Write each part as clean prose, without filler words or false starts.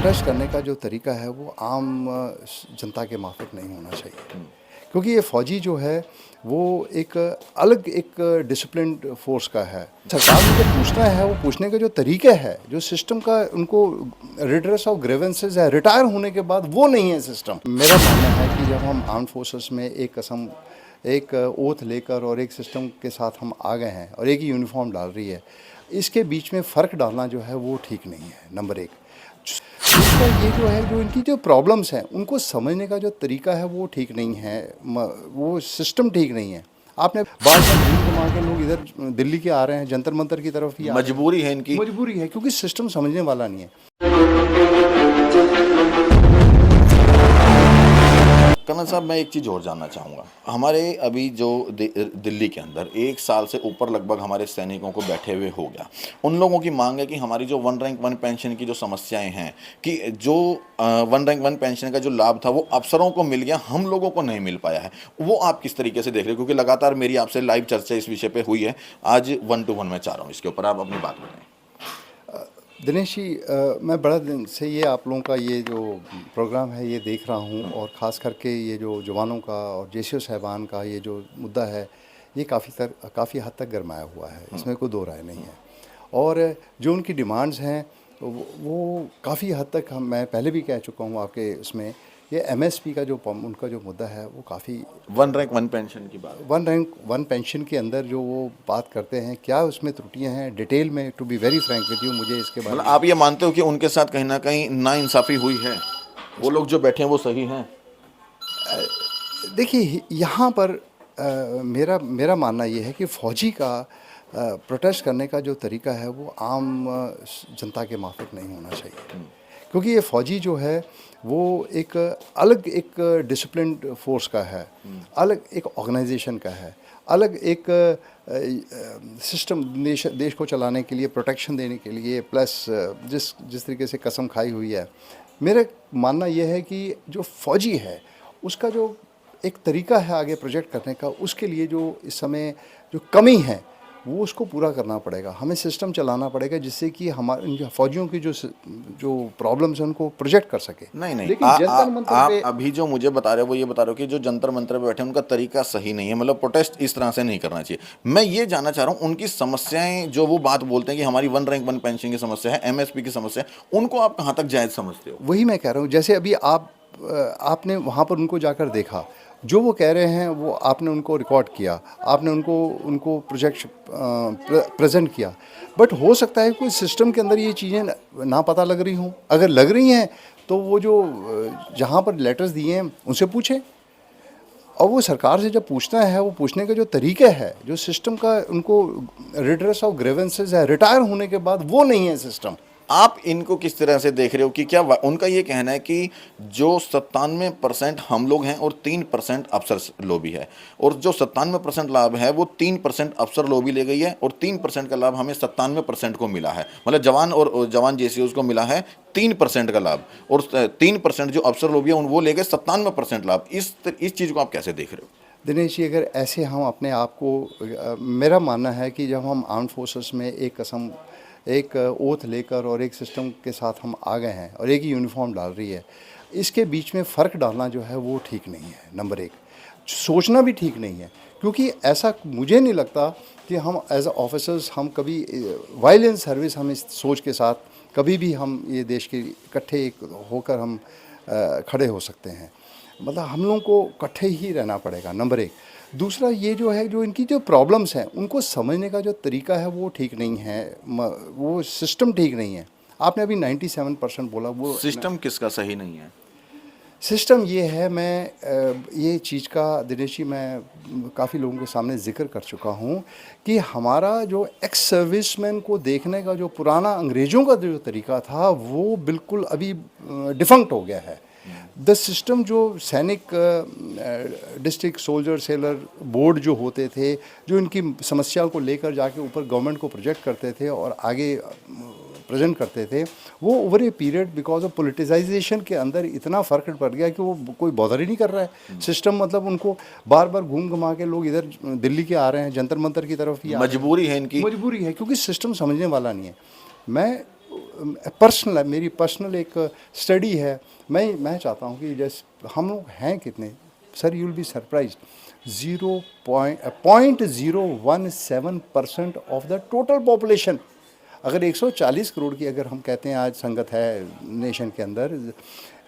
Protest करने का जो तरीका है वो आम जनता के माफ़िक नहीं होना चाहिए, क्योंकि ये फ़ौजी जो है वो एक अलग एक डिसिप्लिन्ड फ़ोर्स का है। सरकार को जो पूछना है वो पूछने का जो तरीका है, जो सिस्टम का उनको रिड्रेस ऑफ ग्रीवेंसेस है रिटायर होने के बाद, वो नहीं है सिस्टम। मेरा मानना है कि जब हम आर्म्ड फोर्सेस में एक कसम एक ओथ लेकर और एक सिस्टम के साथ हम आ गए हैं और एक ही यूनिफॉर्म डाल रही है, इसके बीच में फ़र्क डालना जो है वो ठीक नहीं है, नंबर एक। दूसरा ये जो है, जो इनकी जो प्रॉब्लम्स हैं उनको समझने का जो तरीका है वो ठीक नहीं है, वो सिस्टम ठीक नहीं है। आपने बार बार घूम घुमा के लोग इधर दिल्ली के आ रहे हैं, जंतर मंतर की तरफ ही मजबूरी है इनकी, मजबूरी है, क्योंकि सिस्टम समझने वाला नहीं है। कर्नल साहब, मैं एक चीज़ और जानना चाहूँगा। हमारे अभी जो दिल्ली के अंदर 1 साल से ऊपर लगभग हमारे सैनिकों को बैठे हुए हो गया, उन लोगों की मांग है कि हमारी जो 1 रैंक 1 पेंशन की जो समस्याएं हैं, कि जो 1 रैंक 1 पेंशन का जो लाभ था वो अफसरों को मिल गया, हम लोगों को नहीं मिल पाया है, वो आप किस तरीके से देख रहे हो? क्योंकि लगातार मेरी आपसे लाइव चर्चा इस विषय पर हुई है। आज 1 to 1 मैं चाह रहा हूँ इसके ऊपर आप अपनी बात बताएं। दिनेश जी, मैं बड़ा दिन से ये आप लोगों का ये जो प्रोग्राम है ये देख रहा हूँ, और ख़ास करके ये जो जवानों का और जेसीओ साहबान का ये जो मुद्दा है, ये काफ़ी हद तक गरमाया हुआ है, इसमें कोई दो राय नहीं है। और जो उनकी डिमांड्स हैं वो काफ़ी हद तक मैं पहले भी कह चुका हूँ आपके उसमें, ये एमएसपी का जो उनका जो मुद्दा है वो काफ़ी 1 रैंक 1 पेंशन की बात, 1 रैंक 1 पेंशन के अंदर जो वो बात करते हैं, क्या उसमें त्रुटियां हैं डिटेल में, to be very frank with you, मुझे इसके बारे में आप ये मानते हो कि उनके साथ कहीं ना कहीं नाइंसाफ़ी हुई है? वो लोग जो बैठे हैं वो सही हैं? देखिए, यहाँ पर मेरा मानना ये है कि फ़ौजी का प्रोटेस्ट करने का जो तरीका है वो आम जनता के माफ़िक नहीं होना चाहिए, क्योंकि ये फ़ौजी जो है वो एक अलग एक डिसिप्लिन्ड फ़ोर्स का है, अलग एक ऑर्गेनाइजेशन का है, अलग एक सिस्टम देश को चलाने के लिए, प्रोटेक्शन देने के लिए, प्लस जिस तरीके से कसम खाई हुई है। मेरा मानना यह है कि जो फ़ौजी है उसका जो एक तरीका है आगे प्रोजेक्ट करने का, उसके लिए जो इस समय जो कमी है वो उसको पूरा करना पड़ेगा। हमें सिस्टम चलाना पड़ेगा जिससे कि हमारे फ़ौजियों की जो प्रॉब्लम्स हैं उनको प्रोजेक्ट कर सके। नहीं लेकिन जंतर मंतर आप पे अभी जो मुझे बता रहे हो वो ये बता रहे हो कि जो जंतर मंतर पे बैठे हैं उनका तरीका सही नहीं है, मतलब प्रोटेस्ट इस तरह से नहीं करना चाहिए। मैं ये जानना चाह रहा हूँ, उनकी समस्याएं जो वो बात बोलते हैं कि हमारी 1 रैंक 1 पेंशन की समस्या है, एमएसपी की समस्या है, उनको आप कहाँ तक जायज़ समझते हो? वही मैं कह रहा हूँ, जैसे अभी आपने वहाँ पर उनको जाकर देखा, जो वो कह रहे हैं वो आपने उनको रिकॉर्ड किया, आपने उनको प्रोजेक्ट प्रेजेंट किया, बट हो सकता है कोई सिस्टम के अंदर ये चीज़ें ना पता लग रही हों। अगर लग रही हैं तो वो जो जहाँ पर लेटर्स दिए हैं उनसे पूछें, और वो सरकार से जब पूछना है, वो पूछने का जो तरीका है, जो सिस्टम का उनको रिड्रेस ऑफ ग्रीवेंसेस है रिटायर होने के बाद, वो नहीं है सिस्टम। आप इनको किस तरह से देख रहे हो कि क्या उनका ये कहना है कि जो 97% हम लोग हैं और 3% अफसर लोबी है, और जो 97% लाभ है वो 3% अफसर लोबी ले गई है, और 3% का लाभ हमें 97% को मिला है, मतलब जवान जेसीओज को मिला है 3% का लाभ, और 3% जो अफसर लोबी है वो ले गए 97% लाभ। इस चीज़ को आप कैसे देख रहे हो? दिनेश जी, अगर ऐसे हम अपने आप को, मेरा मानना है कि जब हम आर्म्ड फोर्सेस में एक ओथ लेकर और एक सिस्टम के साथ हम आ गए हैं और एक ही यूनिफॉर्म डाल रही है, इसके बीच में फ़र्क डालना जो है वो ठीक नहीं है, नंबर एक। सोचना भी ठीक नहीं है, क्योंकि ऐसा मुझे नहीं लगता कि हम एज ऑफिसर्स हम कभी वाइलेंस सर्विस, हम इस सोच के साथ कभी भी हम ये देश के इकट्ठे होकर हम खड़े हो सकते हैं। मतलब हम लोगों को इकट्ठे ही रहना पड़ेगा, नंबर एक। दूसरा ये जो है, जो इनकी जो प्रॉब्लम्स हैं उनको समझने का जो तरीका है वो ठीक नहीं है, वो सिस्टम ठीक नहीं है। आपने अभी 97% बोला, वो सिस्टम किसका सही नहीं है? सिस्टम ये है, मैं ये चीज़ का दिनेश जी मैं काफ़ी लोगों के सामने ज़िक्र कर चुका हूँ कि हमारा जो एक्स सर्विसमैन को देखने का जो पुराना अंग्रेज़ों का जो तरीका था वो बिल्कुल अभी डिफंक्ट हो गया है। द सिस्टम जो सैनिक डिस्ट्रिक्ट सोल्जर सेलर बोर्ड जो होते थे, जो इनकी समस्याओं को लेकर जाके ऊपर गवर्नमेंट को प्रोजेक्ट करते थे और आगे प्रेजेंट करते थे, वो over a period because of politicisation के अंदर इतना फ़र्क पड़ गया कि वो कोई बॉदर ही नहीं कर रहा है सिस्टम। मतलब उनको बार बार घूम घुमा के लोग इधर दिल्ली के आ रहे हैं, जंतर मंतर की तरफ ही मजबूरी है इनकी, मजबूरी है, क्योंकि सिस्टम समझने वाला नहीं है। मैं पर्सनल है, मेरी पर्सनल एक स्टडी है। मैं चाहता हूँ कि जैसे हम लोग हैं कितने, sir you will be surprise, 0.017% of the total population. अगर 140 करोड़ की अगर हम कहते हैं आज संगत है नेशन के अंदर,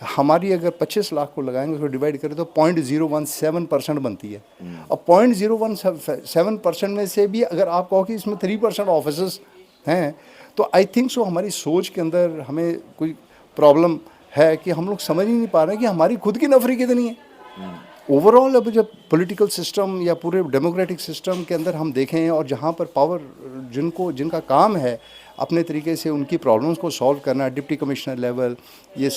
हमारी अगर 25 लाख को लगाएंगे उसको डिवाइड करें तो 0.017% बनती है। अब 0.017% में से भी अगर आप कहो कि इसमें 3% ऑफिसर्स हैं, तो आई थिंक सो हमारी सोच के अंदर हमें कोई प्रॉब्लम है कि हम लोग समझ ही नहीं पा रहे हैं कि हमारी खुद की नफरी कितनी है। ओवरऑल अब जब पॉलिटिकल सिस्टम या पूरे डेमोक्रेटिक सिस्टम के अंदर हम देखें और जहाँ पर पावर जिनका काम है अपने तरीके से उनकी प्रॉब्लम्स को सॉल्व करना, डिप्टी कमिश्नर लेवल, ये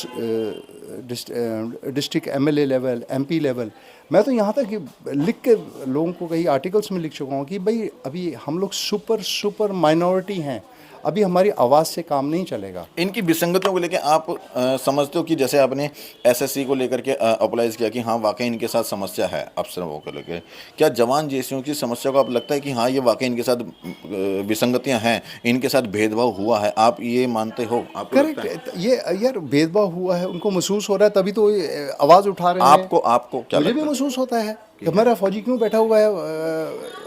district MLA level, MP level, मैं तो यहाँ तक कि लिख के लोगों को कई आर्टिकल्स में लिख चुका हूँ कि भाई अभी हम लोग सुपर माइनॉरिटी हैं, अभी हमारी आवाज़ से काम नहीं चलेगा। इनकी विसंगतियों को लेकर आप समझते हो कि जैसे आपने एसएससी को लेकर के अप्लाइज किया कि हाँ वाकई इनके साथ समस्या है अफसरों को लेकर, क्या जवान जेसीओ की समस्या को आप लगता है कि हाँ ये वाकई इनके साथ विसंगतियां हैं, इनके साथ भेदभाव हुआ है, आप ये मानते हो? आपको लगता है? करेक्ट, ये यार भेदभाव हुआ है, उनको महसूस हो रहा है, तभी तो ये आवाज़ उठा रहे हैं। आपको क्या मुझे लगता भी है? महसूस होता है कि हमारा फौजी क्यों बैठा हुआ है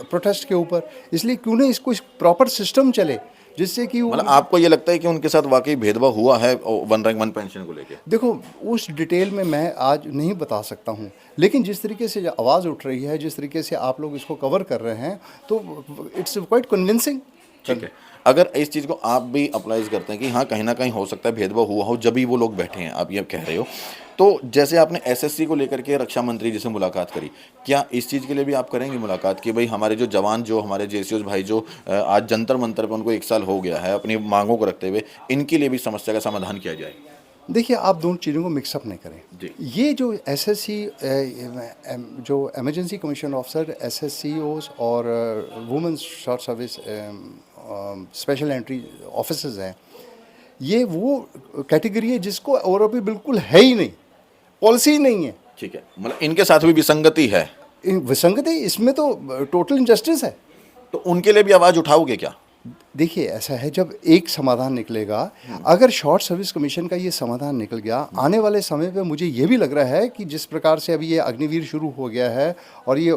प्रोटेस्ट के ऊपर, इसलिए क्यों नहीं इसको प्रॉपर सिस्टम चले जिससे कि मतलब आपको ये लगता है कि उनके साथ वाकई भेदभाव हुआ है वन रैंक वन पेंशन को लेकर? देखो उस डिटेल में मैं आज नहीं बता सकता हूँ, लेकिन जिस तरीके से आवाज़ उठ रही है, जिस तरीके से आप लोग इसको कवर कर रहे हैं, तो इट्स क्वाइट कन्विंसिंग। ठीक है, अगर इस चीज़ को आप भी अप्लाइज करते हैं कि हाँ कहीं ना कहीं हो सकता है भेदभाव हुआ हो, जब भी वो लोग बैठे हैं, आप ये कह रहे हो, तो जैसे आपने एसएससी को लेकर के रक्षा मंत्री जी से मुलाकात करी, क्या इस चीज़ के लिए भी आप करेंगे मुलाकात कि भाई हमारे जो जवान, जो हमारे जेसीओ भाई जो आज जंतर मंतर पर उनको 1 साल हो गया है अपनी मांगों को रखते हुए, इनके लिए भी समस्या का समाधान किया जाए? देखिए आप दोनों चीज़ों को मिक्सअप नहीं करें। जी। ये जो एसएससी जो इमरजेंसी कमीशन ऑफिसर, एसएससीओज और women's short service special entry officers हैं, ये वो कैटेगरी है जिसको और भी बिल्कुल है ही नहीं, पॉलिसी ही नहीं है। ठीक है, मतलब इनके साथ भी विसंगति है, विसंगति, इसमें तो टोटल इनजस्टिस है। तो उनके लिए भी आवाज़ उठाओगे क्या? देखिए ऐसा है, जब एक समाधान निकलेगा, अगर शॉर्ट सर्विस कमीशन का ये समाधान निकल गया, आने वाले समय पे मुझे ये भी लग रहा है कि जिस प्रकार से अभी ये अग्निवीर शुरू हो गया है और ये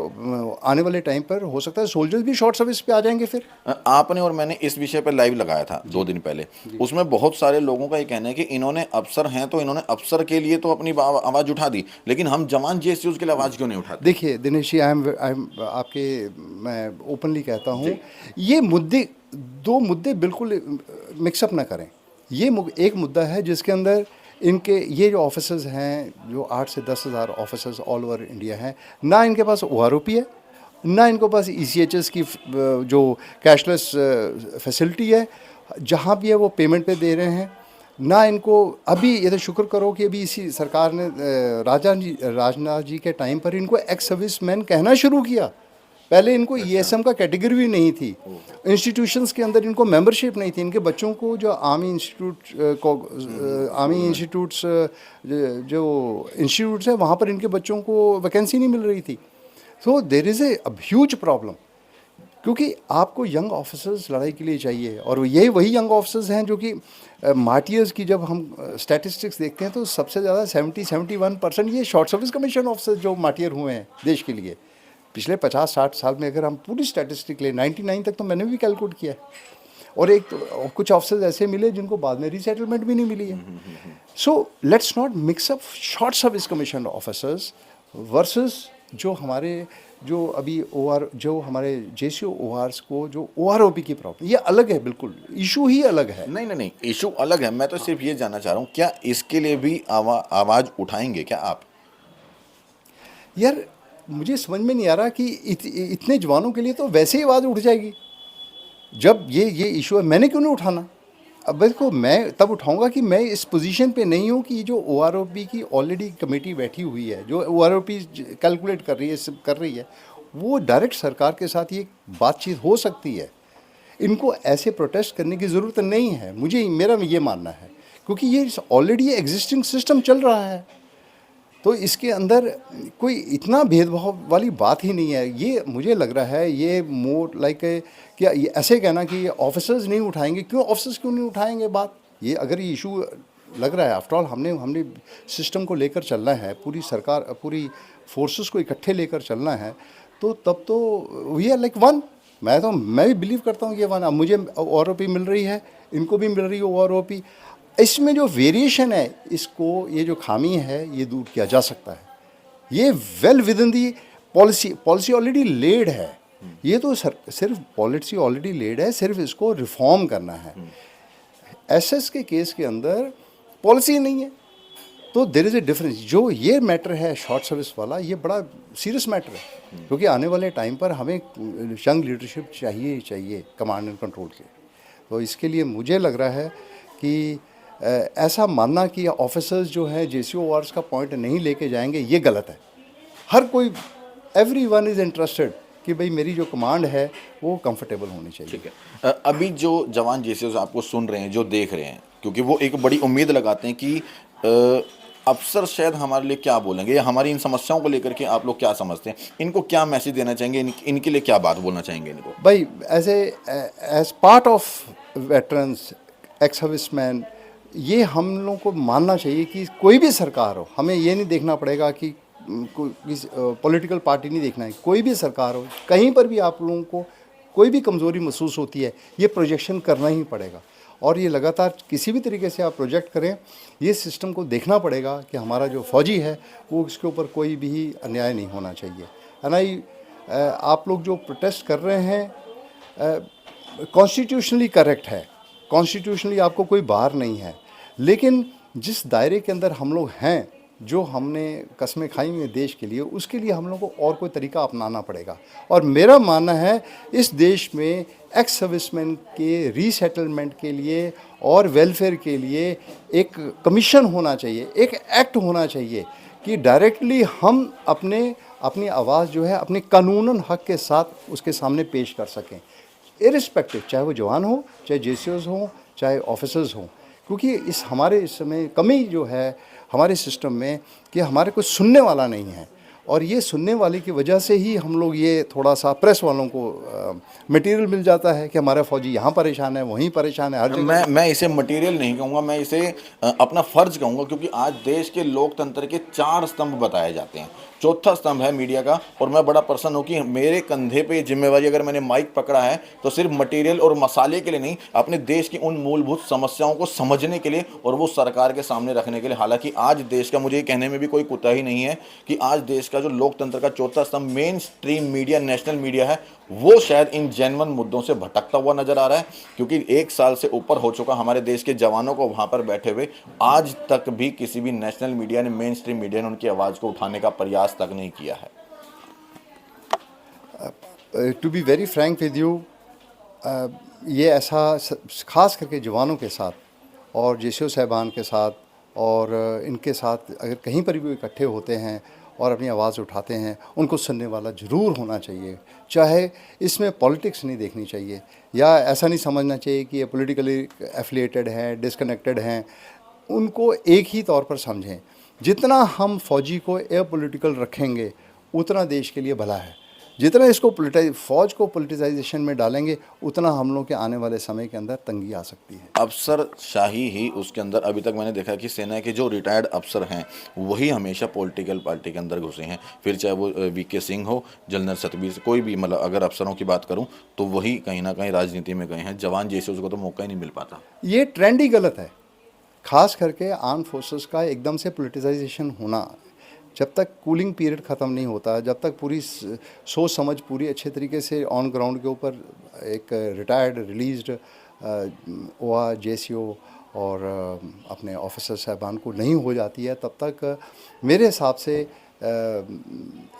आने वाले टाइम पर हो सकता है सोल्जर्स भी शॉर्ट सर्विस पे आ जाएंगे। फिर आपने और मैंने इस विषय पर लाइव लगाया था 2 दिन पहले, उसमें बहुत सारे लोगों का ये कहना है कि इन्होंने अफसर हैं तो इन्होंने अफसर के लिए तो अपनी आवाज़ उठा दी, लेकिन हम जवान जेसीओज के लिए आवाज़ क्यों नहीं उठाते? देखिए दिनेश जी, आई एम आपके, मैं ओपनली कहता हूँ, ये दो मुद्दे बिल्कुल मिक्सअप ना करें। ये एक मुद्दा है जिसके अंदर इनके ये जो ऑफिसर्स हैं, जो 8 से 10 हज़ार ऑफिसर्स ऑल ओवर इंडिया हैं, ना इनके पास ओआरओपी है, ना इनके पास ईसीएचएस की जो कैशलेस फैसिलिटी है, जहाँ भी है वो पेमेंट पे दे रहे हैं, ना इनको अभी, ये तो शुक्र करो कि अभी इसी सरकार ने राजनाथ जी के टाइम पर इनको एक्स सर्विस मैन कहना शुरू किया। पहले इनको ईएसएम का कैटेगरी भी नहीं थी, इंस्टीट्यूशंस के अंदर इनको मेंबरशिप नहीं थी। इनके बच्चों को जो आर्मी इंस्टीट्यूट्स जो इंस्टीट्यूट्स है वहाँ पर इनके बच्चों को वैकेंसी नहीं मिल रही थी। So there is a huge problem, क्योंकि आपको यंग ऑफिसर्स लड़ाई के लिए चाहिए, और यही वही यंग ऑफिसर्स हैं जो कि मार्टियर्स की जब हम स्टैटिस्टिक्स देखते हैं तो सबसे ज़्यादा 71% ये शॉर्ट सर्विस कमीशन ऑफिसर्स जो मार्टियर हुए हैं देश के लिए पिछले 50-60 साल में। अगर हम पूरी स्टैटिस्टिक ले 99 तक तो मैंने भी कैलकुलेट किया है, और कुछ ऑफिसर्स ऐसे मिले जिनको बाद में रीसेटलमेंट भी नहीं मिली है। So let's not mix up short service commission officers versus जो हमारे जो अभी जो हमारे जेसीओ ओआरस को जो ओआरओपी की प्रॉब्लम, ये अलग है, बिल्कुल इशू ही अलग है। नहीं, इशू अलग है। मैं तो सिर्फ ये जानना चाह रहा हूँ, क्या इसके लिए भी आवाज़ उठाएंगे क्या आप? यार मुझे समझ में नहीं आ रहा कि इतने जवानों के लिए तो वैसे ही आवाज़ उठ जाएगी। जब ये इशू है, मैंने क्यों नहीं उठाना? अब देखो, मैं तब उठाऊंगा कि मैं इस पोजीशन पे नहीं हूँ कि जो ओआरओपी की ऑलरेडी कमेटी बैठी हुई है, जो ओआरओपी कैलकुलेट कर रही है, वो डायरेक्ट सरकार के साथ ये बातचीत हो सकती है। इनको ऐसे प्रोटेस्ट करने की ज़रूरत नहीं है, मेरा ये मानना है, क्योंकि ये ऑलरेडी एग्जिस्टिंग सिस्टम चल रहा है, तो इसके अंदर कोई इतना भेदभाव वाली बात ही नहीं है। ये मुझे लग रहा है ये मोर लाइक क्या, ये ऐसे कहना कि ऑफिसर्स नहीं उठाएंगे, क्यों ऑफिसर्स क्यों नहीं उठाएंगे बात? ये अगर ये इशू लग रहा है, आफ्टर ऑल हमने सिस्टम को लेकर चलना है, पूरी सरकार पूरी फोर्सेस को इकट्ठे लेकर चलना है, तो तब तो वी आर लाइक वन। मैं भी बिलीव करता हूँ कि वन। अब मुझे OROP मिल रही है, इनको भी मिल रही है OROP। इसमें जो वेरिएशन है, इसको ये जो खामी है ये दूर किया जा सकता है। ये well within the policy already laid है। ये तो सिर्फ पॉलिसी ऑलरेडी लेड है, सिर्फ इसको रिफॉर्म करना है। SS के केस के अंदर पॉलिसी नहीं है, तो देर इज़ ए डिफरेंस। जो ये मैटर है शॉर्ट सर्विस वाला, ये बड़ा सीरियस मैटर है, क्योंकि आने वाले टाइम पर हमें यंग लीडरशिप चाहिए ही चाहिए कमांड एंड कंट्रोल के। तो इसके लिए मुझे लग रहा है कि ऐसा मानना कि ऑफिसर्स जो हैं JCO वार्ड्स का पॉइंट नहीं लेके जाएंगे, ये गलत है। हर कोई, एवरीवन इज़ इंटरेस्टेड कि भाई मेरी जो कमांड है वो कंफर्टेबल होनी चाहिए। ठीक है। अभी जो जवान JCOs आपको सुन रहे हैं, जो देख रहे हैं, क्योंकि वो एक बड़ी उम्मीद लगाते हैं कि अफसर शायद हमारे लिए क्या बोलेंगे, या हमारी इन समस्याओं को लेकर के आप लोग क्या समझते हैं, इनको क्या मैसेज देना चाहेंगे, इनके लिए क्या बात बोलना चाहेंगे इनको? भाई as part of veterans, ex serviceman, ये हम लोगों को मानना चाहिए कि कोई भी सरकार हो, हमें ये नहीं देखना पड़ेगा कि कोई पॉलिटिकल पार्टी नहीं देखना है, कोई भी सरकार हो, कहीं पर भी आप लोगों को कोई भी कमज़ोरी महसूस होती है, ये प्रोजेक्शन करना ही पड़ेगा। और ये लगातार किसी भी तरीके से आप प्रोजेक्ट करें, ये सिस्टम को देखना पड़ेगा कि हमारा जो फौजी है वो इसके ऊपर कोई भी अन्याय नहीं होना चाहिए। अनाई आप लोग जो प्रोटेस्ट कर रहे हैं कॉन्स्टिट्यूशनली करेक्ट है, कॉन्स्टिट्यूशनली आपको कोई बाहर नहीं है, लेकिन जिस दायरे के अंदर हम लोग हैं, जो हमने कस्में खाई हुई हैं देश के लिए, उसके लिए हम लोग को और कोई तरीका अपनाना पड़ेगा। और मेरा मानना है इस देश में एक्स सर्विसमैन के रीसेटलमेंट के लिए और वेलफेयर के लिए एक कमीशन होना चाहिए, एक एक्ट होना चाहिए कि डायरेक्टली हम अपनी आवाज़ जो है अपने कानूनन हक के साथ उसके सामने पेश कर सकें, इरिस्पेक्टिव, चाहे वो जवान हो, चाहे JCOs हों, चाहे ऑफिसर्स हों। क्योंकि हमारे इस समय कमी जो है हमारे सिस्टम में कि हमारे को सुनने वाला नहीं है, और ये सुनने वाले की वजह से ही हम लोग ये थोड़ा सा प्रेस वालों को मटेरियल मिल जाता है कि हमारा फौजी यहाँ परेशान है, वहीं परेशान है, हर जगह। मैं इसे मटेरियल नहीं कहूँगा, मैं इसे अपना फर्ज कहूँगा, क्योंकि आज देश के लोकतंत्र के 4 स्तंभ बताए जाते हैं, चौथा स्तंभ है मीडिया का। और मैं बड़ा प्रसन्न हूँ कि मेरे कंधे पे जिम्मेवारी, अगर मैंने माइक पकड़ा है तो सिर्फ मटेरियल और मसाले के लिए नहीं, अपने देश की उन मूलभूत समस्याओं को समझने के लिए और वो सरकार के सामने रखने के लिए। हालांकि आज देश का, मुझे ये कहने में भी कोई कुताही नहीं है कि आज देश का जो लोकतंत्र का चौथा स्तंभ main stream media, national media है, वो शायद इन जेन्युइन मुद्दों से भटकता हुआ नजर आ रहा है। क्योंकि 1 साल से ऊपर हो चुका हमारे देश के जवानों को वहां पर बैठे हुए, आज तक भी किसी भी नेशनल मीडिया ने, मेन स्ट्रीम मीडिया ने उनकी आवाज़ को उठाने का प्रयास तक नहीं किया है। To be very frank with you, ये ऐसा खास करके जवानों के साथ और JCO साहबान के साथ और इनके साथ अगर कहीं पर भी इकट्ठे होते हैं और अपनी आवाज़ उठाते हैं, उनको सुनने वाला ज़रूर होना चाहिए। चाहे इसमें पॉलिटिक्स नहीं देखनी चाहिए, या ऐसा नहीं समझना चाहिए कि ये पॉलिटिकली एफिलिएटेड हैं, डिस्कनेक्टेड हैं, उनको एक ही तौर पर समझें। जितना हम फौजी को एपॉलिटिकल रखेंगे उतना देश के लिए भला है। जितना इसको फौज को पॉलिटिसाइजेशन में डालेंगे, उतना हम लोग के आने वाले समय के अंदर तंगी आ सकती है। अफसर शाही ही उसके अंदर, अभी तक मैंने देखा कि सेना के जो रिटायर्ड अफसर हैं वही हमेशा पॉलिटिकल पार्टी के अंदर घुसे हैं। फिर चाहे वो VK सिंह हो, जनरल सतबीर से, कोई भी, मतलब अगर अफसरों की बात करूं तो वही कहीं ना कहीं राजनीति में गए हैं। जवान JCOs को तो मौका ही नहीं मिल पाता। ये ट्रेंड ही गलत है, खास करके आर्म फोर्सेस का एकदम से पॉलिटिसाइजेशन होना। जब तक कूलिंग पीरियड ख़त्म नहीं होता, जब तक पूरी सोच समझ पूरी अच्छे तरीके से ऑन ग्राउंड के ऊपर एक रिटायर्ड रिलीज्ड OR JCO और अपने ऑफिसर साहबान को नहीं हो जाती है, तब तक मेरे हिसाब से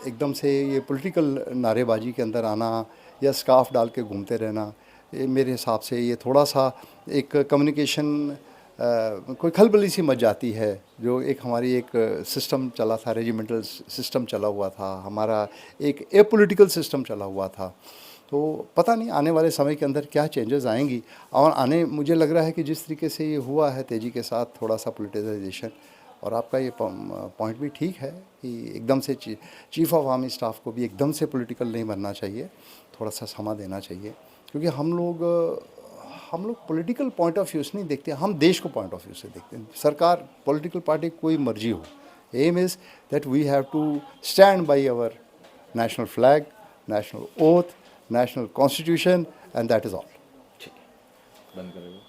एकदम से ये पॉलिटिकल नारेबाजी के अंदर आना या स्कार्फ डाल के घूमते रहना, ये मेरे हिसाब से ये थोड़ा सा एक कम्युनिकेशन कोई खलबली सी मच जाती है। जो एक हमारी एक सिस्टम चला था, रेजिमेंटल सिस्टम चला हुआ था, हमारा एक एपॉलिटिकल सिस्टम चला हुआ था, तो पता नहीं आने वाले समय के अंदर क्या चेंजेस आएंगी। और मुझे लग रहा है कि जिस तरीके से ये हुआ है तेज़ी के साथ थोड़ा सा पॉलिटिसाइजेशन, और आपका ये पॉइंट भी ठीक है कि एकदम से चीफ ऑफ आर्मी स्टाफ को भी एकदम से पॉलिटिकल नहीं बनना चाहिए, थोड़ा सा समय देना चाहिए। क्योंकि हम लोग हम लोग पॉलिटिकल पॉइंट ऑफ व्यू से नहीं देखते, हम देश को पॉइंट ऑफ व्यू से देखते हैं। सरकार, पॉलिटिकल पार्टी कोई मर्जी हो, aim is that we have to stand by our national flag, national oath, national constitution, and that is all. ठीक है, बंद करेगा।